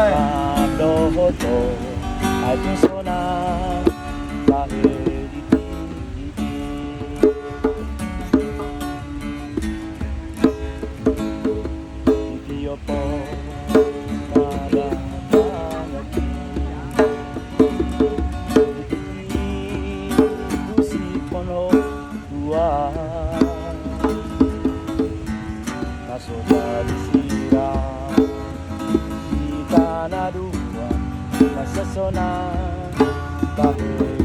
Bye-bye. Mandohoto at yung sona kahit Ikiyo po nalalangatin Kusipon ho tuwa Kaso balisira Kita na dua Masasona Bakit